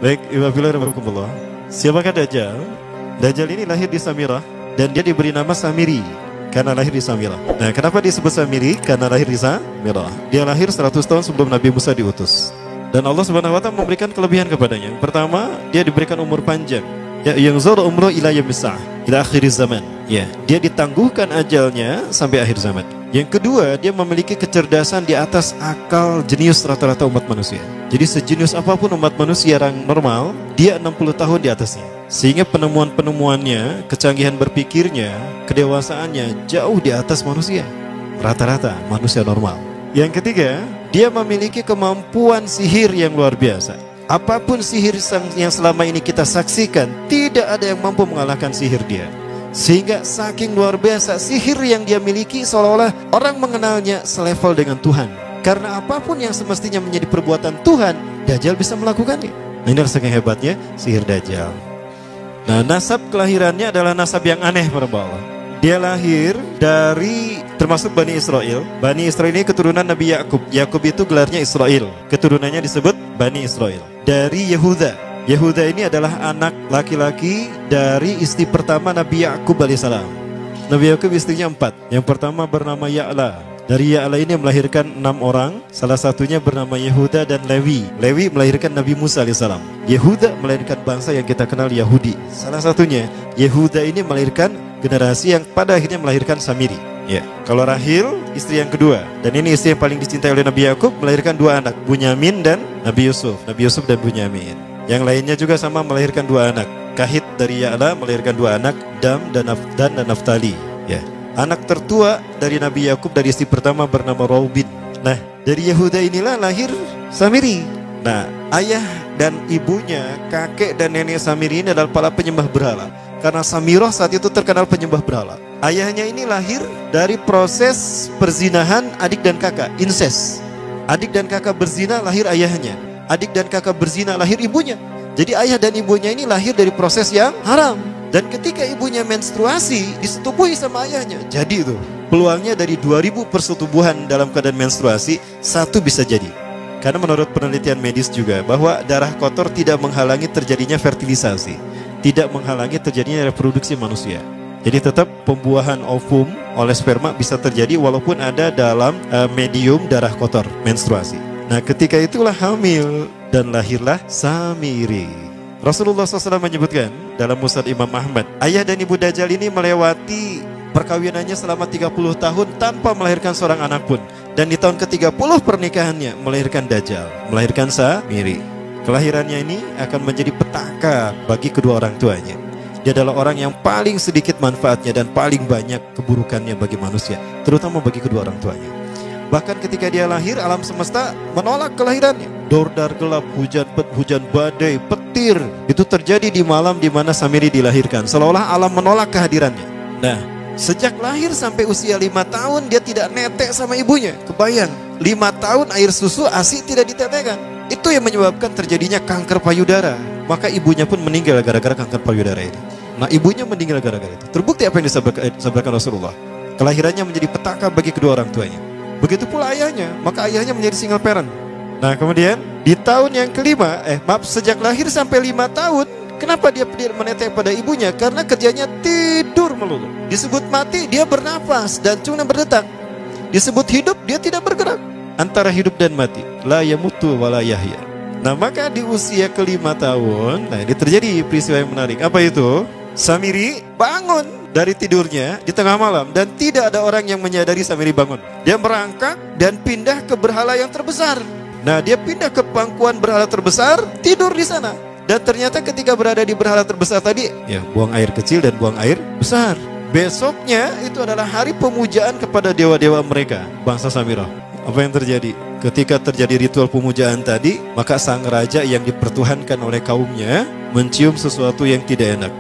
Baik, Iwabillah. Siapakah Dajjal? Dajjal ini lahir di Samirah dan dia diberi nama Samiri karena lahir di Samirah. Nah, kenapa disebut Samiri? Karena lahir di Samirah. Dia lahir 100 tahun sebelum Nabi Musa diutus. Dan Allah Subhanahu wa taala memberikan kelebihan kepadanya. Pertama, dia diberikan umur panjang. Ya, yang zura umru ila yamsah ila akhir zaman. Ya, dia ditangguhkan ajalnya sampai akhir zaman. Yang kedua, dia memiliki kecerdasan di atas akal jenius rata-rata umat manusia. Jadi sejenius apapun umat manusia yang normal, dia 60 tahun di atasnya. Sehingga penemuan-penemuannya, kecanggihan berpikirnya, kedewasaannya jauh di atas manusia. Rata-rata manusia normal. Yang ketiga, dia memiliki kemampuan sihir yang luar biasa. Apapun sihir yang selama ini kita saksikan, tidak ada yang mampu mengalahkan sihir dia. Sehingga saking luar biasa sihir yang dia miliki, seolah-olah orang mengenalnya selevel dengan Tuhan. Karena apapun yang semestinya menjadi perbuatan Tuhan, Dajjal bisa melakukannya. Nah, ini saking hebatnya sihir Dajjal. Nah, nasab kelahirannya adalah nasab yang aneh para Allah. Dia lahir dari termasuk Bani Israel. Bani Israel ini keturunan Nabi Yakub. Yakub itu gelarnya Israel. Keturunannya disebut Bani Israel. Dari Yehuda. Yehuda ini adalah anak laki-laki dari istri pertama Nabi Yakub alaihissalam. Nabi Yakub istrinya 4. Yang pertama bernama Ya'la. Dari Ya'la ini melahirkan 6 orang. Salah satunya bernama Yehuda dan Lewi. Lewi melahirkan Nabi Musa alaihissalam. Yehuda melahirkan bangsa yang kita kenal Yahudi. Salah satunya Yehuda ini melahirkan generasi yang pada akhirnya melahirkan Samiri. Ya, kalau Rahil istri yang kedua, dan ini istri yang paling dicintai oleh Nabi Yakub, melahirkan 2 anak, Bunyamin dan Nabi Yusuf. Nabi Yusuf dan Bunyamin. Yang lainnya juga sama melahirkan 2 anak. Kahit dari Ya'la melahirkan 2 anak, Dam dan Naftali. Ya. Anak tertua dari Nabi Yakub dari istri pertama bernama Raubin. Nah, dari Yehuda inilah lahir Samiri. Nah, ayah dan ibunya, kakek dan nenek Samiri ini adalah para penyembah berhala. Karena Samirah saat itu terkenal penyembah berhala. Ayahnya ini lahir dari proses perzinahan adik dan kakak, incest. Adik dan kakak berzina, lahir ayahnya. Adik dan kakak berzina, lahir ibunya. Jadi ayah dan ibunya ini lahir dari proses yang haram. Dan ketika ibunya menstruasi, disetubuhi sama ayahnya. Jadi itu peluangnya dari 2000 persetubuhan dalam keadaan menstruasi, 1 bisa jadi. Karena menurut penelitian medis juga bahwa darah kotor tidak menghalangi terjadinya fertilisasi, tidak menghalangi terjadinya reproduksi manusia. Jadi tetap pembuahan ovum oleh sperma bisa terjadi walaupun ada dalam medium darah kotor, menstruasi. Nah, ketika itulah hamil dan lahirlah Samiri. Rasulullah SAW menyebutkan dalam Musnad Imam Ahmad, ayah dan ibu Dajjal ini melewati perkawinannya selama 30 tahun tanpa melahirkan seorang anak pun. Dan di tahun ke-30 pernikahannya melahirkan Dajjal, melahirkan Samiri. Kelahirannya ini akan menjadi petaka bagi kedua orang tuanya. Dia adalah orang yang paling sedikit manfaatnya dan paling banyak keburukannya bagi manusia, terutama bagi kedua orang tuanya. Bahkan ketika dia lahir, alam semesta menolak kelahirannya. Dordar gelap, hujan badai, petir. Itu terjadi di malam di mana Samiri dilahirkan. Seolah-olah alam menolak kehadirannya. Nah, sejak lahir sampai usia 5 tahun dia tidak netek sama ibunya. Kebayang, 5 tahun air susu ASI tidak ditetekkan. Itu yang menyebabkan terjadinya kanker payudara. Maka ibunya pun meninggal gara-gara kanker payudara ini. Nah, ibunya meninggal gara-gara itu. Terbukti apa yang disabdakan Rasulullah. Kelahirannya menjadi petaka bagi kedua orang tuanya. Begitu pula ayahnya, maka ayahnya menjadi single parent. Nah, kemudian di tahun yang kelima, sejak lahir sampai 5 tahun, kenapa dia menetek pada ibunya? Karena kerjanya tidur melulu. Disebut mati, dia bernafas dan cuma berdetak. Disebut hidup, dia tidak bergerak. Antara hidup dan mati, la yamutu wa la yahya. Nah, maka di usia ke-5 tahun, nah ini terjadi peristiwa yang menarik. Apa itu? Samiri bangun dari tidurnya di tengah malam dan tidak ada orang yang menyadari Samiri bangun. Dia merangkak dan pindah ke berhala yang terbesar. Nah, dia pindah ke pangkuan berhala terbesar, tidur di sana. Dan ternyata ketika berada di berhala terbesar tadi, ya buang air kecil dan buang air besar. Besoknya itu adalah hari pemujaan kepada dewa-dewa mereka, bangsa Samirah. Apa yang terjadi? Ketika terjadi ritual pemujaan tadi, maka sang raja yang dipertuhankan oleh kaumnya mencium sesuatu yang tidak enak.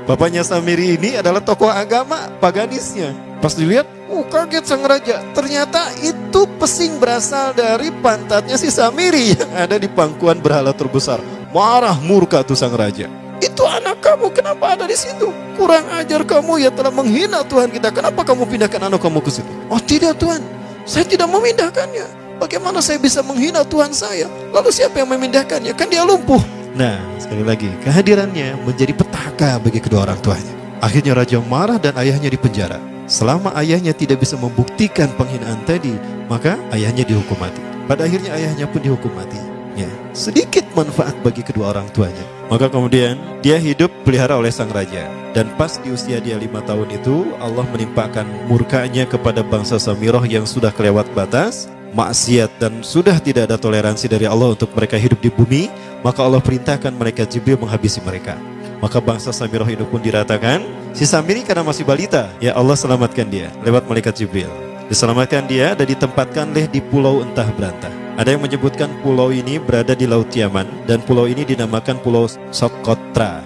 Bapaknya Samiri ini adalah tokoh agama paganisnya. Pas dilihat, kaget sang raja. Ternyata itu pesing berasal dari pantatnya si Samiri yang ada di pangkuan berhala terbesar. Marah murka tuh sang raja. Itu anak kamu, kenapa ada di situ? Kurang ajar kamu, ya telah menghina Tuhan kita. Kenapa kamu pindahkan anak kamu ke situ? Oh tidak Tuhan, saya tidak memindahkannya. Bagaimana saya bisa menghina Tuhan saya? Lalu siapa yang memindahkannya? Kan dia lumpuh. Nah, sekali lagi, kehadirannya menjadi petaka bagi kedua orang tuanya. Akhirnya raja marah dan ayahnya dipenjara. Selama ayahnya tidak bisa membuktikan penghinaan tadi, maka ayahnya dihukum mati. Pada akhirnya ayahnya pun dihukum mati. Ya, sedikit manfaat bagi kedua orang tuanya. Maka kemudian dia hidup pelihara oleh sang raja. Dan pas di usia dia 5 tahun itu, Allah menimpakan murkanya kepada bangsa Samirah yang sudah kelewat batas, maksiat, dan sudah tidak ada toleransi dari Allah untuk mereka hidup di bumi. Maka Allah perintahkan malaikat Jibril menghabisi mereka. Maka bangsa Samirah itu pun diratakan. Si Samiri karena masih balita, ya Allah selamatkan dia lewat malaikat Jibril. Diselamatkan dia dan ditempatkan di pulau entah berantah. Ada yang menyebutkan pulau ini berada di Laut Yaman, dan pulau ini dinamakan Pulau Socotra.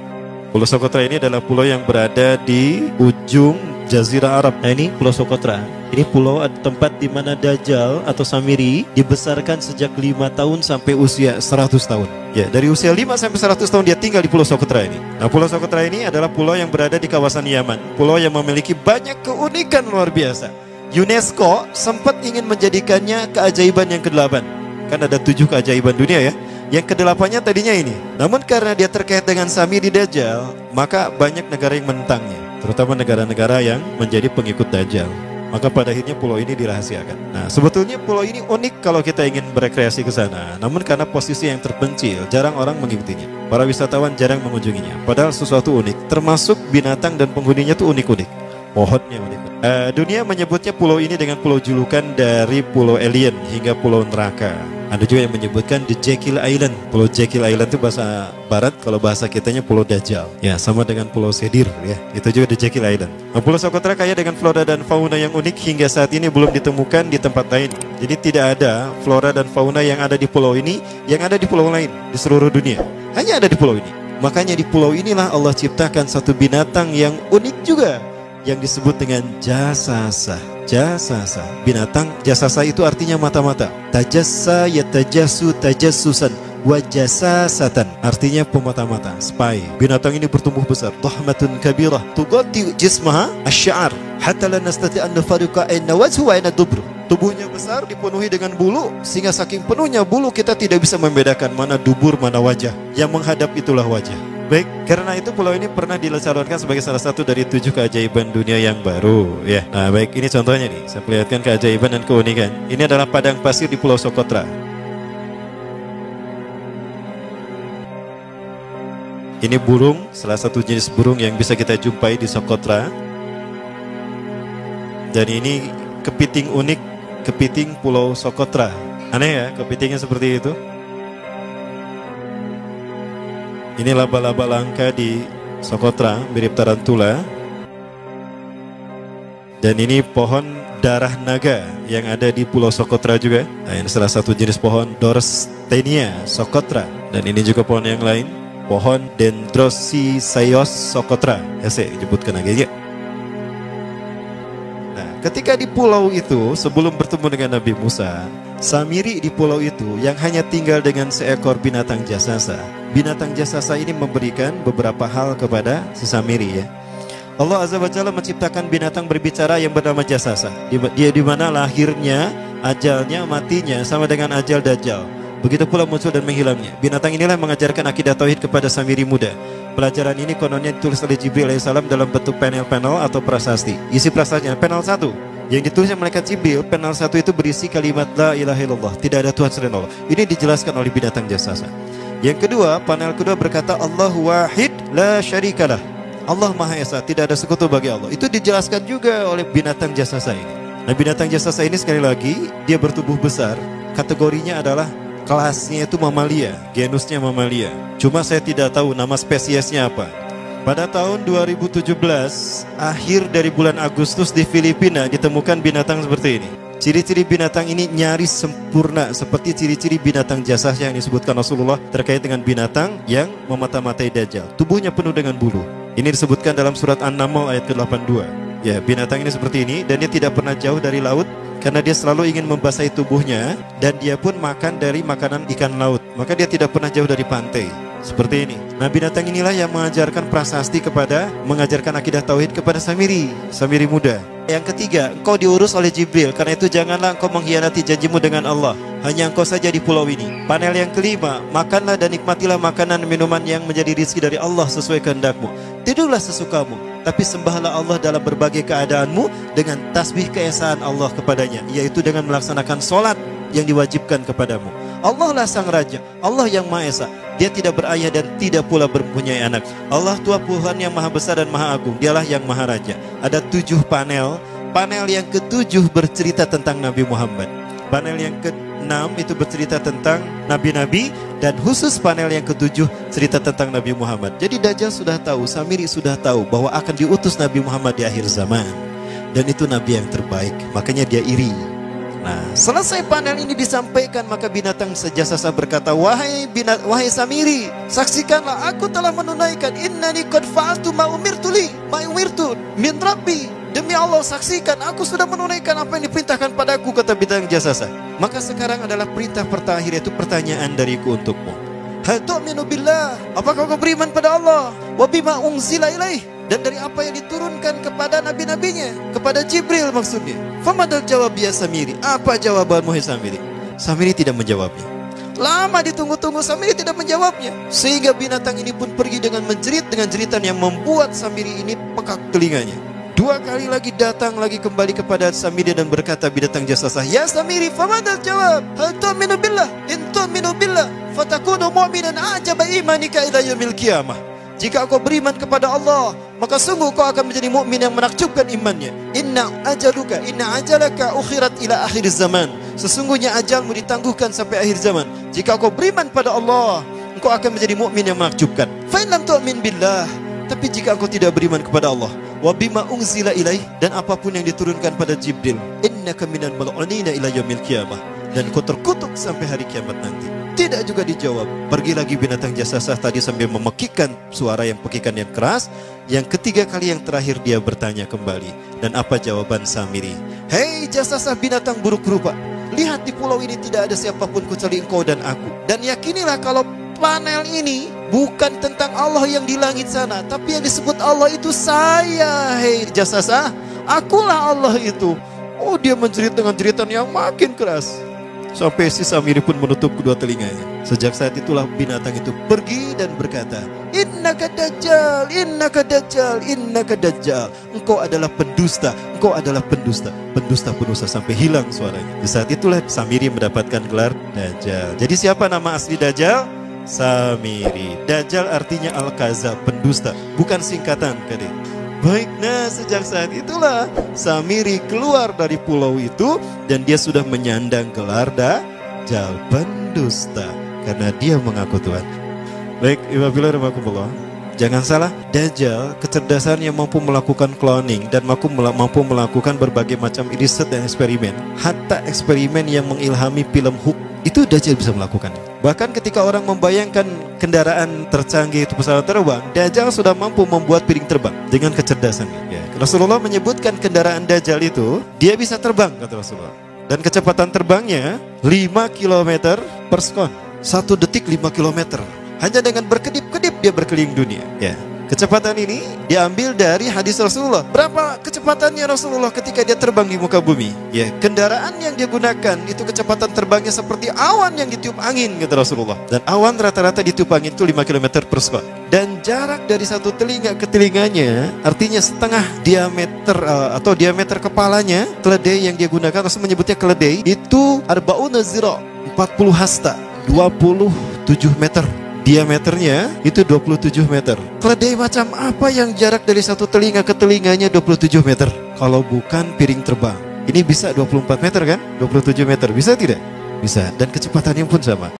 Pulau Socotra ini adalah pulau yang berada di ujung Jazirah Arab. Nah, ini Pulau Socotra. Ini pulau tempat di mana Dajjal atau Samiri dibesarkan sejak 5 tahun sampai usia 100 tahun. Ya, dari usia 5 sampai 100 tahun dia tinggal di Pulau Socotra ini. Nah, Pulau Socotra ini adalah pulau yang berada di kawasan Yaman. Pulau yang memiliki banyak keunikan luar biasa. UNESCO sempat ingin menjadikannya keajaiban yang ke-8. Kan ada 7 keajaiban dunia ya. Yang ke-8-nya tadinya ini. Namun karena dia terkait dengan Samiri Dajjal, maka banyak negara yang menentangnya, terutama negara-negara yang menjadi pengikut Dajjal. Maka pada akhirnya pulau ini dirahasiakan. Nah, sebetulnya pulau ini unik kalau kita ingin berekreasi ke sana. Namun karena posisi yang terpencil, jarang orang mengikutinya. Para wisatawan jarang mengunjunginya. Padahal sesuatu unik, termasuk binatang dan penghuninya tuh unik-unik. Pohonnya unik. Dunia menyebutnya pulau ini dengan pulau julukan dari pulau alien hingga pulau neraka. Ada juga yang menyebutkan The Jekyll Island. Pulau Jekyll Island itu bahasa barat, kalau bahasa kitanya Pulau Dajjal. Ya, sama dengan Pulau Sedir ya. Itu juga The Jekyll Island. Nah, Pulau Socotra kaya dengan flora dan fauna yang unik hingga saat ini belum ditemukan di tempat lain. Jadi tidak ada flora dan fauna yang ada di pulau ini yang ada di pulau lain di seluruh dunia. Hanya ada di pulau ini. Makanya di pulau inilah Allah ciptakan satu binatang yang unik juga, yang disebut dengan jasasa. Jasasa, binatang jasasa itu artinya mata-mata. Tajassa yatajassu tajassusan wa jasasatan, artinya pemata-mata, spy. Binatang ini bertumbuh besar, dhahmatun kabirah tughatti jismaha asy-sya'ar hatta la nastati an nafariqa ayna wajhu wa ayna dubru. Tubuhnya besar, dipenuhi dengan bulu, sehingga saking penuhnya bulu kita tidak bisa membedakan mana dubur mana wajah. Yang menghadap itulah wajah. Baik, karena itu pulau ini pernah dilesarkan sebagai salah satu dari 7 keajaiban dunia yang baru ya. Nah, baik, ini contohnya nih. Saya perlihatkan keajaiban dan keunikan. Ini adalah padang pasir di Pulau Socotra. Ini burung, salah satu jenis burung yang bisa kita jumpai di Socotra. Dan ini kepiting unik, kepiting Pulau Socotra. Aneh ya, kepitingnya seperti itu. Ini laba-laba langka di Socotra, mirip tarantula. Dan ini pohon darah naga yang ada di Pulau Socotra juga. Nah, ini salah satu jenis pohon Dorstenia Socotra. Dan ini juga pohon yang lain, pohon Dendrocysaios Socotra. Ya, saya sebutkan lagi ya. Nah, ketika di pulau itu, sebelum bertemu dengan Nabi Musa, Samiri di pulau itu yang hanya tinggal dengan seekor binatang jasasa. Binatang jasasa ini memberikan beberapa hal kepada si Samiri ya. Allah Azza wa Jalla menciptakan binatang berbicara yang bernama jasasa. Dia di mana lahirnya, ajalnya, matinya sama dengan ajal Dajjal. Begitu pula muncul dan menghilangnya. Binatang inilah yang mengajarkan akidah tauhid kepada Samiri muda. Pelajaran ini kononnya ditulis oleh Jibril alaihissalam dalam bentuk panel-panel atau prasasti. Isi prasastinya panel 1 yang ditulis oleh malaikat Jibril, panel 1 itu berisi kalimat la ilaha illallah, tidak ada Tuhan selain Allah. Ini dijelaskan oleh binatang jasasa. Yang kedua, panel kedua berkata Allahu wahid la syarikalah. Allah Maha Esa, tidak ada sekutu bagi Allah. Itu dijelaskan juga oleh binatang jasasa ini. Nah, binatang jasasa ini sekali lagi dia bertubuh besar. Kategorinya adalah kelasnya itu mamalia, genusnya mamalia. Cuma saya tidak tahu nama spesiesnya apa. Pada tahun 2017, akhir dari bulan Agustus di Filipina ditemukan binatang seperti ini. Ciri-ciri binatang ini nyaris sempurna seperti ciri-ciri binatang jasasa yang disebutkan Rasulullah terkait dengan binatang yang memata-matai Dajjal. Tubuhnya penuh dengan bulu. Ini disebutkan dalam surat An-Naml ayat ke-82. Ya, binatang ini seperti ini dan dia tidak pernah jauh dari laut karena dia selalu ingin membasahi tubuhnya dan dia pun makan dari makanan ikan laut. Maka dia tidak pernah jauh dari pantai. Seperti ini. Nah, binatang inilah yang mengajarkan prasasti mengajarkan akidah tauhid kepada Samiri muda. Yang ketiga, engkau diurus oleh Jibril, karena itu janganlah engkau mengkhianati janjimu dengan Allah. hanya engkau saja di pulau ini. Panel yang kelima, makanlah dan nikmatilah makanan minuman yang menjadi rezeki dari Allah sesuai kehendakmu. Tidurlah sesukamu, tapi sembahlah Allah dalam berbagai keadaanmu dengan tasbih keesaan Allah kepadanya, yaitu dengan melaksanakan solat yang diwajibkan kepadamu. Allah lah sang raja, Allah yang Maha Esa. Dia tidak berayah dan tidak pula mempunyai anak. Allah Tuhan Tuhan yang maha besar dan maha agung. Dialah yang maha raja. Ada 7 panel. Panel yang ke-7 bercerita tentang Nabi Muhammad. Panel yang ke-6 itu bercerita tentang nabi-nabi, dan khusus panel yang ke-7 cerita tentang Nabi Muhammad. Jadi Dajjal sudah tahu, Samiri sudah tahu bahwa akan diutus Nabi Muhammad di akhir zaman. Dan itu nabi yang terbaik, makanya dia iri. Nah, selesai panel ini disampaikan, maka binatang sejasasa berkata, wahai Samiri, saksikanlah aku telah menunaikan, innani qad fa'altu ma umirtu min rabbi. Demi Allah, saksikan aku sudah menunaikan apa yang diperintahkan padaku, kata binatang jasasa. Maka sekarang adalah perintah terakhir, yaitu pertanyaan dariku untukmu. Hal tu'minu billah, apakah kau beriman pada Allah? Wa bima unzila ilaih, dan dari apa yang diturunkan kepada nabi-nabinya, kepada Jibril maksudnya. Famadal jawab ya Samiri, apa jawabanmu hai Samiri? Samiri tidak menjawabnya. Lama ditunggu-tunggu, Samiri tidak menjawabnya. Sehingga binatang ini pun pergi dengan menjerit, dengan jeritan yang membuat Samiri ini pekak telinganya. 2 kali lagi datang lagi kembali kepada Samiri dan berkata binatang jasasa, ya Samiri, famadal jawab, hal tu'minu billah, in tu'minu billah fatakunu mu'minan ajaba imanika ila yaumil qiyamah. Jika kau beriman kepada Allah, maka sungguh kau akan menjadi mukmin yang menakjubkan imannya. Inna ajalaka ukhirat ila akhir zaman. Sesungguhnya ajalmu ditangguhkan sampai akhir zaman. Jika kau beriman pada Allah, engkau akan menjadi mukmin yang menakjubkan. Fa in lam tu'min billah, tapi jika engkau tidak beriman kepada Allah, wa bima unzila ilaih, dan apapun yang diturunkan pada Jibril, innaka minal mal'unina ila yaumil qiyamah, dan kau terkutuk sampai hari kiamat nanti. Tidak juga dijawab. Pergi lagi binatang jasasa tadi sambil memekikkan suara yang pekikan yang keras. Yang ketiga kali yang terakhir dia bertanya kembali. Dan apa jawaban Samiri? Hei jasasa binatang buruk rupa, lihat di pulau ini tidak ada siapapun kecuali engkau dan aku. Dan yakinilah kalau panel ini bukan tentang Allah yang di langit sana, tapi yang disebut Allah itu saya. Hei jasasa, akulah Allah itu. Oh, dia menjerit dengan jeritan yang makin keras. Sampai si Samiri pun menutup kedua telinganya. Sejak saat itulah binatang itu pergi dan berkata, innaka dajjal, innaka dajjal, innaka dajjal. Engkau adalah pendusta, engkau adalah pendusta. Pendusta sampai hilang suaranya. Di saat itulah Samiri mendapatkan gelar Dajjal. Jadi siapa nama asli Dajjal? Samiri. Dajjal artinya Al-Kazab, pendusta, bukan singkatan kadek. Baik, nah sejak saat itulah Samiri keluar dari pulau itu dan dia sudah menyandang gelar Dajjal, pendusta, karena dia mengaku Tuhan. Baik, Iwabillah, jangan salah, Dajjal kecerdasan yang mampu melakukan cloning dan mampu melakukan berbagai macam riset dan eksperimen. Hatta eksperimen yang mengilhami film Hook itu Dajjal bisa melakukan. Bahkan ketika orang membayangkan kendaraan tercanggih itu pesawat terbang, Dajjal sudah mampu membuat piring terbang dengan kecerdasannya. Ya. Rasulullah menyebutkan kendaraan Dajjal itu dia bisa terbang, kata Rasulullah. Dan kecepatan terbangnya 5 km per sekon. 1 detik 5 km. Hanya dengan berkedip-kedip dia berkeliling dunia. Ya. Kecepatan ini diambil dari hadis Rasulullah. Berapa kecepatannya Rasulullah ketika dia terbang di muka bumi? Ya, kendaraan yang dia gunakan itu kecepatan terbangnya seperti awan yang ditiup angin, kata Rasulullah. Dan awan rata-rata ditiup angin itu 5 km per sekon. Dan jarak dari satu telinga ke telinganya, artinya setengah diameter atau diameter kepalanya, keledai yang dia gunakan, Rasul menyebutnya keledai, itu arba'una zira, 40 hasta, 27 meter. Diameternya itu 27 meter. Keledai macam apa yang jarak dari satu telinga ke telinganya 27 meter? Kalau bukan piring terbang. Ini bisa 24 meter kan? 27 meter, bisa tidak? Bisa, dan kecepatannya pun sama.